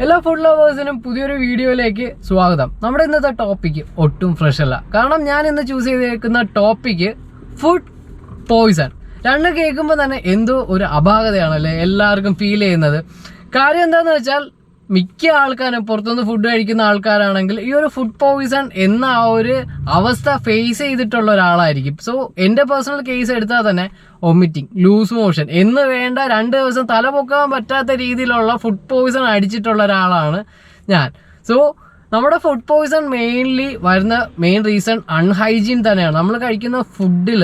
എല്ലാ ഫുഡ് ലവേഴ്സിനും പുതിയൊരു വീഡിയോയിലേക്ക് സ്വാഗതം. നമ്മുടെ ഇന്നത്തെ ടോപ്പിക്ക് ഒട്ടും ഫ്രഷ് അല്ല. കാരണം ഞാൻ ഇന്ന് ചൂസ് ചെയ്തേക്കുന്ന ടോപ്പിക്ക് ഫുഡ് പോയ്സൺ. രണ്ടും കേൾക്കുമ്പോൾ തന്നെ എന്തോ ഒരു അപാകതയാണല്ലേ എല്ലാവർക്കും ഫീൽ ചെയ്യുന്നത്. കാര്യം എന്താണെന്ന് വെച്ചാൽ മിക്ക ആൾക്കാരും പുറത്തുനിന്ന് ഫുഡ് കഴിക്കുന്ന ആൾക്കാരാണെങ്കിൽ ഈ ഒരു ഫുഡ് പോയ്സൺ എന്ന ആ ഒരു അവസ്ഥ ഫേസ് ചെയ്തിട്ടുള്ള ഒരാളായിരിക്കും. സോ എൻ്റെ പേഴ്സണൽ കേസ് എടുത്താൽ തന്നെ വൊമിറ്റിംഗ്, ലൂസ് മോഷൻ എന്ന് വേണ്ട 2 ദിവസം തല പൊക്കാൻ പറ്റാത്ത രീതിയിലുള്ള ഫുഡ് പോയ്സൺ അടിച്ചിട്ടുള്ള ഒരാളാണ് ഞാൻ. സോ നമ്മുടെ ഫുഡ് പോയ്സൺ മെയിൻലി വരുന്ന മെയിൻ റീസൺ അൺഹൈജീൻ തന്നെയാണ്. നമ്മൾ കഴിക്കുന്ന ഫുഡിൽ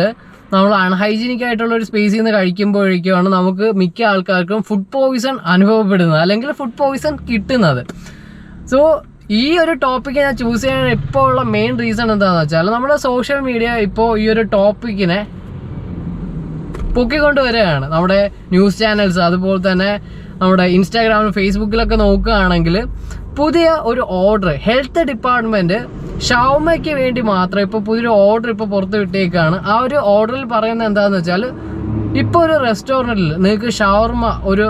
നമ്മൾ അൺഹൈജീനിക് ആയിട്ടുള്ള ഒരു സ്പേസിൽ നിന്ന് കഴിക്കുമ്പോഴേക്കുമാണ് നമുക്ക് മിക്ക ആൾക്കാർക്കും ഫുഡ് പോയ്സൺ അനുഭവപ്പെടുന്നത് അല്ലെങ്കിൽ ഫുഡ് പോയ്സൺ കിട്ടുന്നത്. സോ ഈ ഒരു ടോപ്പിക്ക് ഞാൻ ചൂസ് ചെയ്യാൻ ഇപ്പോൾ ഉള്ള മെയിൻ റീസൺ എന്താണെന്ന് വെച്ചാൽ നമ്മുടെ സോഷ്യൽ മീഡിയ ഇപ്പോൾ ഈ ഒരു ടോപ്പിക്കിനെ പൊക്കിക്കൊണ്ട് വരികയാണ്. നമ്മുടെ ന്യൂസ് ചാനൽസ് അതുപോലെ തന്നെ നമ്മുടെ ഇൻസ്റ്റാഗ്രാമിലും ഫേസ്ബുക്കിലൊക്കെ നോക്കുകയാണെങ്കിൽ പുതിയ ഒരു ഓർഡർ ഹെൽത്ത് ഡിപ്പാർട്ട്മെൻറ്റ് ഷവർമയ്ക്ക് വേണ്ടി മാത്രം ഇപ്പോൾ പുതിയൊരു ഓർഡർ ഇപ്പോൾ പുറത്ത് വിട്ടേക്കാണ്. ആ ഒരു ഓർഡറിൽ പറയുന്നത് എന്താണെന്ന് വെച്ചാൽ ഇപ്പോൾ ഒരു റെസ്റ്റോറൻറ്റിൽ നിങ്ങൾക്ക് ഷവർമ ഒരു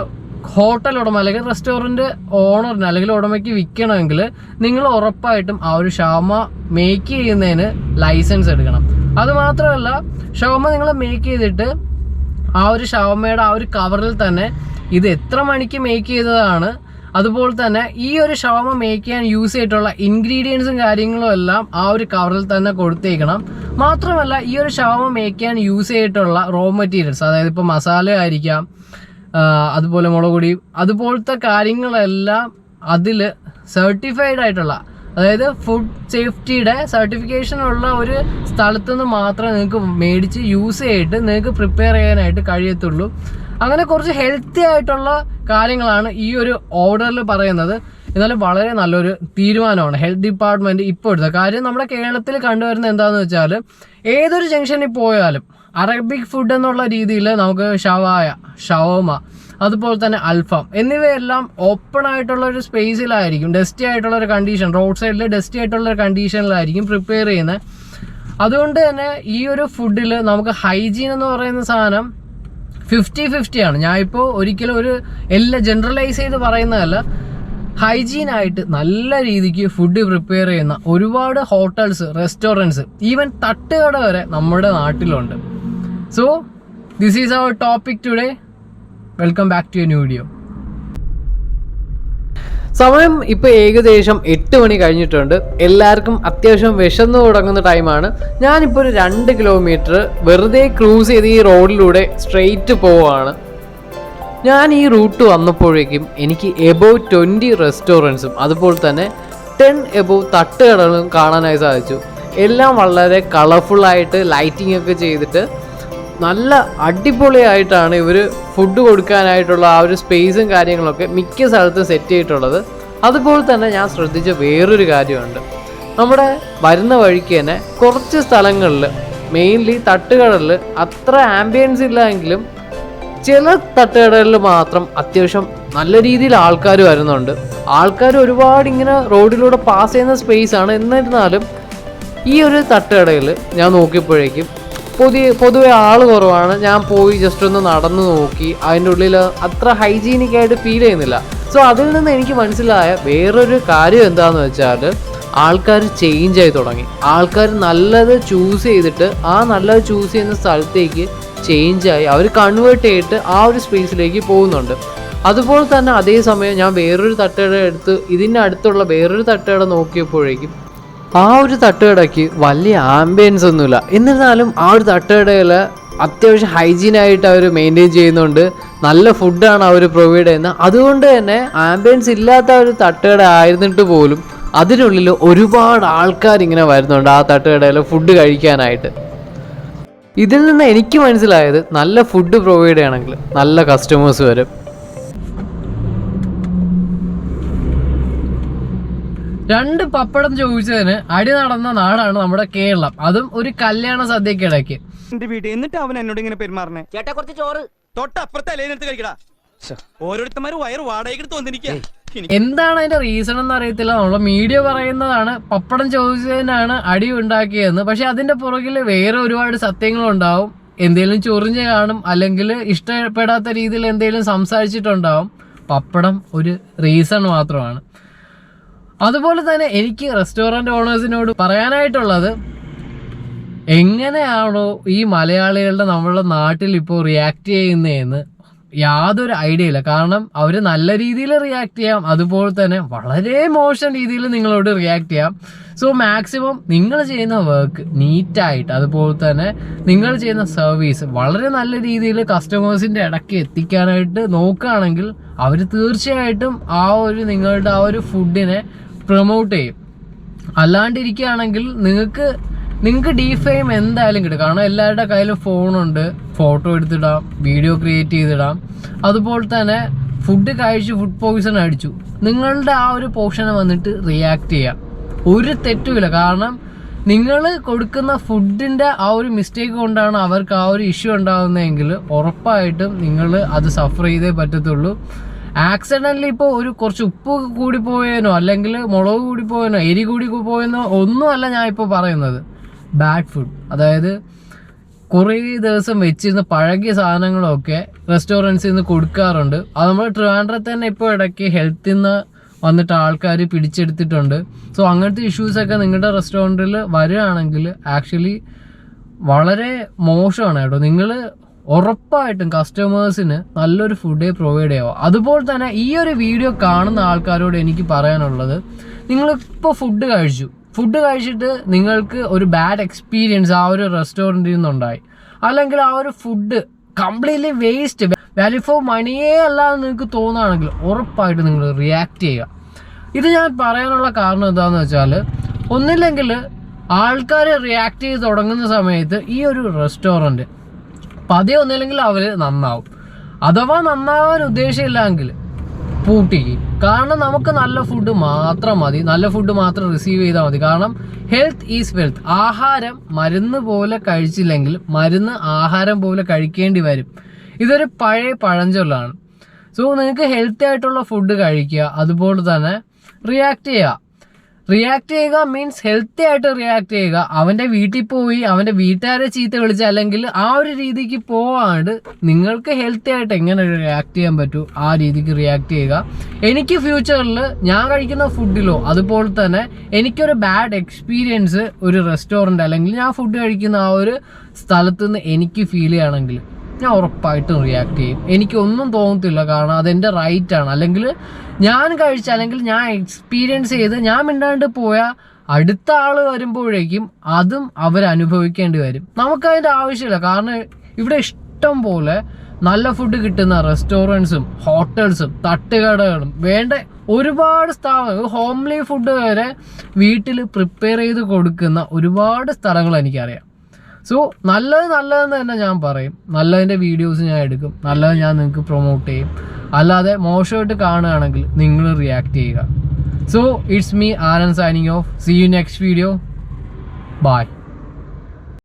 ഹോട്ടൽ ഉടമ അല്ലെങ്കിൽ റെസ്റ്റോറൻറ്റ് ഓണറിന് അല്ലെങ്കിൽ ഉടമയ്ക്ക് വിൽക്കണമെങ്കിൽ നിങ്ങൾ ഉറപ്പായിട്ടും ആ ഒരു ഷവർമ മേക്ക് ചെയ്യുന്നതിന് ലൈസൻസ് എടുക്കണം. അതുമാത്രമല്ല ഷവർമ നിങ്ങൾ മേക്ക് ചെയ്തിട്ട് ആ ഒരു ഷവർമയുടെ ആ ഒരു കവറിൽ തന്നെ ഇത് എത്ര മണിക്ക് മേക്ക് ചെയ്തതാണ്, അതുപോലെ തന്നെ ഈ ഒരു ഷവർമ മേക്ക് ചെയ്യാൻ യൂസ് ചെയ്തിട്ടുള്ള ഇൻഗ്രീഡിയൻസും കാര്യങ്ങളും എല്ലാം ആ ഒരു കവറിൽ തന്നെ കൊടുത്തേക്കണം. മാത്രമല്ല ഈ ഒരു ഷവർമ മേക്ക് ചെയ്യാൻ യൂസ് ചെയ്തിട്ടുള്ള റോ മെറ്റീരിയൽസ്, അതായത് ഇപ്പോൾ മസാല ആയിരിക്കാം, അതുപോലെ മുളക് പൊടി, അതുപോലത്തെ കാര്യങ്ങളെല്ലാം അതിൽ സർട്ടിഫൈഡ് ആയിട്ടുള്ള, അതായത് ഫുഡ് സേഫ്റ്റിയുടെ സർട്ടിഫിക്കേഷൻ ഉള്ള ഒരു സ്ഥലത്തു നിന്ന് മാത്രമേ നിങ്ങൾക്ക് മേടിച്ച് യൂസ് ചെയ്തിട്ട് നിങ്ങൾക്ക് പ്രിപ്പയർ ചെയ്യാനായിട്ട് കഴിയത്തുള്ളൂ. അങ്ങനെ കുറച്ച് ഹെൽത്തി ആയിട്ടുള്ള കാര്യങ്ങളാണ് ഈ ഒരു ഓർഡറിൽ പറയുന്നത്. എന്നാലും വളരെ നല്ലൊരു തീരുമാനമാണ് ഹെൽത്ത് ഡിപ്പാർട്ട്മെൻറ്റ് ഇപ്പോൾ എടുത്തത്. കാര്യം നമ്മുടെ കേരളത്തിൽ കണ്ടുവരുന്നത് എന്താണെന്ന് വെച്ചാൽ ഏതൊരു ജംഗ്ഷനിൽ പോയാലും അറബിക് ഫുഡ് എന്നുള്ള രീതിയിൽ നമുക്ക് ഷവായ, ഷവർമ, അതുപോലെ തന്നെ അൽഫാം എന്നിവയെല്ലാം ഓപ്പൺ ആയിട്ടുള്ള ഒരു സ്പേസിലായിരിക്കും, ഡസ്റ്റി ആയിട്ടുള്ള ഒരു കണ്ടീഷൻ, റോഡ് സൈഡിൽ ഡസ്റ്റി ആയിട്ടുള്ള ഒരു കണ്ടീഷനിലായിരിക്കും പ്രിപ്പയർ ചെയ്യുന്നത്. അതുകൊണ്ട് തന്നെ ഈ ഒരു ഫുഡിൽ നമുക്ക് ഹൈജീൻ എന്ന് പറയുന്ന സാധനം 50-50 ആണ്. ഞാൻ ഇപ്പോൾ ഒരിക്കലും ഒരു എല്ലാം ജനറലൈസ് ചെയ്ത് പറയുന്നതല്ല. ഹൈജീനായിട്ട് നല്ല രീതിക്ക് ഫുഡ് പ്രിപ്പയർ ചെയ്യുന്ന ഒരുപാട് ഹോട്ടൽസ്, റെസ്റ്റോറൻറ്റ്സ്, ഈവൻ തട്ടുകട വരെ നമ്മുടെ നാട്ടിലുണ്ട്. So this is our topic today. Welcome back to a new video. സമയം ഇപ്പോൾ ഏകദേശം 8 മണി കഴിഞ്ഞിട്ടുണ്ട്. എല്ലാവർക്കും അത്യാവശ്യം വിശന്നു തുടങ്ങുന്ന ടൈമാണ്. ഞാനിപ്പോൾ ഒരു 2 കിലോമീറ്റർ വെറുതെ ക്രൂസ് ചെയ്ത് ഈ റോഡിലൂടെ സ്ട്രെയിറ്റ് പോവുകയാണ്. ഞാൻ ഈ റൂട്ട് വന്നപ്പോഴേക്കും എനിക്ക് എബോവ് 20 റെസ്റ്റോറൻറ്റ്സും അതുപോലെ തന്നെ 10 എബോവ് തട്ടുകടകളും കാണാനായി സാധിച്ചു. എല്ലാം വളരെ കളർഫുള്ളായിട്ട് ലൈറ്റിംഗ് ഒക്കെ ചെയ്തിട്ട് നല്ല അടിപൊളിയായിട്ടാണ് ഇവർ ഫുഡ് കൊടുക്കാനായിട്ടുള്ള ആ ഒരു സ്പേസും കാര്യങ്ങളൊക്കെ മിക്ക സ്ഥലത്തും സെറ്റ് ചെയ്തിട്ടുള്ളത്. അതുപോലെ തന്നെ ഞാൻ ശ്രദ്ധിച്ച വേറൊരു കാര്യമുണ്ട്. നമ്മുടെ വരുന്ന വഴിക്ക് തന്നെ കുറച്ച് സ്ഥലങ്ങളിൽ മെയിൻലി തട്ടുകടലിൽ അത്ര ആംബിയൻസ് ഇല്ല എങ്കിലും ചില തട്ടുകടകളിൽ മാത്രം അത്യാവശ്യം നല്ല രീതിയിൽ ആൾക്കാർ വരുന്നുണ്ട്. ആൾക്കാർ ഒരുപാട് ഇങ്ങനെ റോഡിലൂടെ പാസ് ചെയ്യുന്ന സ്പേസാണ്. എന്നിരുന്നാലും ഈ ഒരു തട്ടുകടയിൽ ഞാൻ നോക്കിയപ്പോഴേക്കും പൊതുവെ ആൾ കുറവാണ്. ഞാൻ പോയി ജസ്റ്റ് ഒന്ന് നടന്നു നോക്കി, അതിൻ്റെ ഉള്ളിൽ അത്ര ഹൈജീനിക് ആയിട്ട് ഫീൽ ചെയ്യുന്നില്ല. സോ അതിൽ നിന്ന് എനിക്ക് മനസ്സിലായ വേറൊരു കാര്യം എന്താണെന്ന് വെച്ചാൽ ആൾക്കാർ ചേഞ്ച് ആയി തുടങ്ങി. ആൾക്കാർ നല്ലത് ചൂസ് ചെയ്തിട്ട് ആ നല്ലത് ചൂസ് ചെയ്യുന്ന സ്ഥലത്തേക്ക് ചേഞ്ചായി അവർ കൺവേർട്ട് ചെയ്തിട്ട് ആ ഒരു സ്പേസിലേക്ക് പോകുന്നുണ്ട്. അതുപോലെ തന്നെ അതേസമയം ഞാൻ വേറൊരു തട്ടുകട എടുത്ത് ഇതിൻ്റെ അടുത്തുള്ള വേറൊരു തട്ടുകട നോക്കിയപ്പോഴേക്കും ആ ഒരു തട്ടുകടയ്ക്ക് വലിയ ആംബിയൻസ് ഒന്നുമില്ല. എന്നിരുന്നാലും ആ ഒരു തട്ടുകടയിൽ അത്യാവശ്യം ഹൈജീനായിട്ട് അവർ മെയിൻറ്റെയിൻ ചെയ്യുന്നുണ്ട്. നല്ല ഫുഡാണ് അവർ പ്രൊവൈഡ് ചെയ്യുന്നത്. അതുകൊണ്ട് തന്നെ ആംബിയൻസ് ഇല്ലാത്ത ഒരു തട്ടുകട ആയിരുന്നിട്ട് പോലും അതിനുള്ളിൽ ഒരുപാട് ആൾക്കാർ ഇങ്ങനെ വരുന്നുണ്ട് ആ തട്ടുകടയിൽ ഫുഡ് കഴിക്കാനായിട്ട്. ഇതിൽ നിന്ന് എനിക്ക് മനസ്സിലായത് നല്ല ഫുഡ് പ്രൊവൈഡ് ചെയ്യണമെങ്കിൽ നല്ല കസ്റ്റമേഴ്സ് വരും. 2 പപ്പടം ചോദിച്ചതിന് അടി നടന്ന നാടാണ് നമ്മുടെ കേരളം. അതും ഒരു കല്യാണ സദ്യക്കിടയ്ക്ക്. എന്റെ വീട്ടിൽ എന്നിട്ട് അവൻ എന്നോട് ഇങ്ങനെ പെരുമാറണേ. ചേട്ടാ കുറച്ച് ചോറ് തൊട്ടപ്പുറത്തെ അലയിനെടുത്ത് കഴിക്കടാ. ഓരോരുത്തന്മാര് വയറ് വാടകയ്ക്ക് വന്നിരിക്കുക. എന്താണ് അതിന്റെ റീസൺ എന്ന് അറിയത്തില്ല. നമ്മളെ മീഡിയ പറയുന്നതാണ് പപ്പടം ചോദിച്ചതിനാണ് അടി ഉണ്ടാക്കിയതെന്ന്. പക്ഷെ അതിന്റെ പുറകിൽ വേറെ ഒരുപാട് സത്യങ്ങളുണ്ടാവും. എന്തെങ്കിലും ചൊറിഞ്ഞ് കാണും, അല്ലെങ്കിൽ ഇഷ്ടപ്പെടാത്ത രീതിയിൽ എന്തെങ്കിലും സംസാരിച്ചിട്ടുണ്ടാവും. പപ്പടം ഒരു റീസൺ മാത്രമാണ്. അതുപോലെ തന്നെ എനിക്ക് റെസ്റ്റോറൻറ്റ് ഓണേഴ്സിനോട് പറയാനായിട്ടുള്ളത്, എങ്ങനെയാണോ ഈ മലയാളികളുടെ നമ്മളുടെ നാട്ടിൽ ഇപ്പോൾ റിയാക്ട് ചെയ്യുന്നതെന്ന് യാതൊരു ഐഡിയ ഇല്ല. കാരണം അവർ നല്ല രീതിയിൽ റിയാക്ട് ചെയ്യാം, അതുപോലെ തന്നെ വളരെ മോശം രീതിയിൽ നിങ്ങളോട് റിയാക്ട് ചെയ്യാം. സോ മാക്സിമം നിങ്ങൾ ചെയ്യുന്ന വർക്ക് നീറ്റായിട്ട്, അതുപോലെ തന്നെ നിങ്ങൾ ചെയ്യുന്ന സർവീസ് വളരെ നല്ല രീതിയിൽ കസ്റ്റമേഴ്സിൻ്റെ ഇടയ്ക്ക് എത്തിക്കാനായിട്ട് നോക്കുകയാണെങ്കിൽ അവർ തീർച്ചയായിട്ടും നിങ്ങളുടെ ആ ഒരു ഫുഡിനെ പ്രൊമോട്ട് ചെയ്യും. അല്ലാണ്ടിരിക്കുകയാണെങ്കിൽ നിങ്ങൾക്ക് ഡീഫെയിം എന്തായാലും കിട്ടും. കാരണം എല്ലാവരുടെ കയ്യിലും ഫോണുണ്ട്, ഫോട്ടോ എടുത്തിടാം, വീഡിയോ ക്രിയേറ്റ് ചെയ്തിടാം. അതുപോലെ തന്നെ ഫുഡ് കഴിച്ച് ഫുഡ് പോയിസൺ അടിച്ചു, നിങ്ങളുടെ ആ ഒരു പോർഷനെ വന്നിട്ട് റിയാക്ട് ചെയ്യാം, ഒരു തെറ്റുമില്ല. കാരണം നിങ്ങൾ കൊടുക്കുന്ന ഫുഡിൻ്റെ ആ ഒരു മിസ്റ്റേക്ക് കൊണ്ടാണ് അവർക്ക് ആ ഒരു ഇഷ്യൂ ഉണ്ടാകുന്നതെങ്കിൽ ഉറപ്പായിട്ടും നിങ്ങൾ അത് സഫർ ചെയ്തേ പറ്റത്തുള്ളൂ. ആക്സിഡൻ്റലി ഇപ്പോൾ കുറച്ച് ഉപ്പ് കൂടി പോയേനോ അല്ലെങ്കിൽ മുളക് കൂടി പോയെന്നോ എരി കൂടി പോയെന്നോ ഒന്നുമല്ല ഞാൻ ഇപ്പോൾ പറയുന്നത്. ബാഡ് ഫുഡ്, അതായത് കുറേ ദിവസം വെച്ചിരുന്ന പഴകിയ സാധനങ്ങളൊക്കെ റെസ്റ്റോറൻറ്റ്സിൽ നിന്ന് കൊടുക്കാറുണ്ട്. അത് നമ്മൾ ട്രിവാൻഡ്രത്ത് തന്നെ ഇപ്പോൾ ഇടയ്ക്ക് ഹെൽത്തിൽ നിന്ന് വന്നിട്ട് ആൾക്കാർ പിടിച്ചെടുത്തിട്ടുണ്ട്. സോ അങ്ങനത്തെ ഇഷ്യൂസൊക്കെ നിങ്ങളുടെ റെസ്റ്റോറൻറ്റിൽ വരികയാണെങ്കിൽ ആക്ച്വലി വളരെ മോശമാണ് കേട്ടോ. നിങ്ങൾ ഉറപ്പായിട്ടും കസ്റ്റമേഴ്സിന് നല്ലൊരു ഫുഡേ പ്രൊവൈഡ് ചെയ്യുക. അതുപോലെ തന്നെ ഈ ഒരു വീഡിയോ കാണുന്ന ആൾക്കാരോട് എനിക്ക് പറയാനുള്ളത്, നിങ്ങളിപ്പോൾ ഫുഡ് കഴിച്ചിട്ട് നിങ്ങൾക്ക് ഒരു ബാഡ് എക്സ്പീരിയൻസ് ആ ഒരു റെസ്റ്റോറൻറ്റിൽ നിന്നുണ്ടായി, അല്ലെങ്കിൽ ആ ഒരു food completely waste, value for മണിയേ അല്ലാതെ നിങ്ങൾക്ക് തോന്നുകയാണെങ്കിൽ ഉറപ്പായിട്ട് നിങ്ങൾ റിയാക്ട് ചെയ്യുക. ഇത് ഞാൻ പറയാനുള്ള കാരണം എന്താണെന്ന് വെച്ചാൽ, ഒന്നില്ലെങ്കിൽ ആൾക്കാർ റിയാക്ട് ചെയ്ത് തുടങ്ങുന്ന സമയത്ത് ഈ ഒരു റെസ്റ്റോറൻറ്റ് പതിയെ ഒന്നില്ലെങ്കിൽ അവർ നന്നാവും. അഥവാ നന്നാവാൻ ഉദ്ദേശമില്ലെങ്കിൽ പൂട്ടിക്കും. കാരണം നമുക്ക് നല്ല ഫുഡ് മാത്രം മതി, നല്ല ഫുഡ് മാത്രം റിസീവ് ചെയ്താൽ മതി. കാരണം ഹെൽത്ത് ഈസ് വെൽത്ത്. ആഹാരം മരുന്ന് പോലെ കഴിച്ചില്ലെങ്കിൽ മരുന്ന് ആഹാരം പോലെ കഴിക്കേണ്ടി വരും. ഇതൊരു പഴയ പഴഞ്ചൊല്ലാണ്. സോ നിങ്ങൾക്ക് ഹെൽത്തി ആയിട്ടുള്ള ഫുഡ് കഴിക്കുക, അതുപോലെ തന്നെ റിയാക്ട് ചെയ്യുക മീൻസ് ഹെൽത്തി ആയിട്ട് റിയാക്ട് ചെയ്യുക. അവൻ്റെ വീട്ടിൽ പോയി അവൻ്റെ വീട്ടുകാരെ ചീത്ത വിളിച്ച് അല്ലെങ്കിൽ ആ ഒരു രീതിക്ക് പോവാണ്ട് നിങ്ങൾക്ക് ഹെൽത്തി ആയിട്ട് എങ്ങനെ റിയാക്ട് ചെയ്യാൻ പറ്റൂ ആ രീതിക്ക് റിയാക്ട് ചെയ്യുക. എനിക്ക് ഫ്യൂച്ചറിൽ ഞാൻ കഴിക്കുന്ന ഫുഡിലോ അതുപോലെ തന്നെ എനിക്കൊരു ബാഡ് എക്സ്പീരിയൻസ് ഒരു റെസ്റ്റോറൻറ്റ് അല്ലെങ്കിൽ ഞാൻ ഫുഡ് കഴിക്കുന്ന ആ ഒരു സ്ഥലത്തുനിന്ന് എനിക്ക് ഫീൽ ചെയ്യുകയാണെങ്കിൽ ഞാൻ ഉറപ്പായിട്ടും റിയാക്ട് ചെയ്യും. എനിക്കൊന്നും തോന്നത്തില്ല, കാരണം അതെൻ്റെ റൈറ്റാണ്. അല്ലെങ്കിൽ ഞാൻ കഴിച്ച അല്ലെങ്കിൽ ഞാൻ എക്സ്പീരിയൻസ് ചെയ്ത് ഞാൻ മിണ്ടാണ്ട് പോയാൽ അടുത്ത ആൾ വരുമ്പോഴേക്കും അതും അവരനുഭവിക്കേണ്ടി വരും. നമുക്കതിൻ്റെ ആവശ്യമില്ല. കാരണം ഇവിടെ ഇഷ്ടം പോലെ നല്ല ഫുഡ് കിട്ടുന്ന റെസ്റ്റോറൻറ്റ്സും ഹോട്ടൽസും തട്ടുകടകളും വേണ്ട ഒരുപാട് സ്ഥാപനങ്ങൾ, ഹോംലി ഫുഡ് വരെ വീട്ടിൽ പ്രിപ്പയർ ചെയ്ത് കൊടുക്കുന്ന ഒരുപാട് സ്ഥലങ്ങൾ എനിക്കറിയാം. സോ നല്ലതെന്ന് തന്നെ ഞാൻ പറയും. നല്ലതിൻ്റെ വീഡിയോസ് ഞാൻ എടുക്കും, നല്ലത് ഞാൻ നിങ്ങൾക്ക് പ്രൊമോട്ട് ചെയ്യും. അല്ലാതെ മോശമായിട്ട് കാണുകയാണെങ്കിൽ നിങ്ങൾ റിയാക്ട് ചെയ്യുക. So it's me Anand signing off. See you next video. By.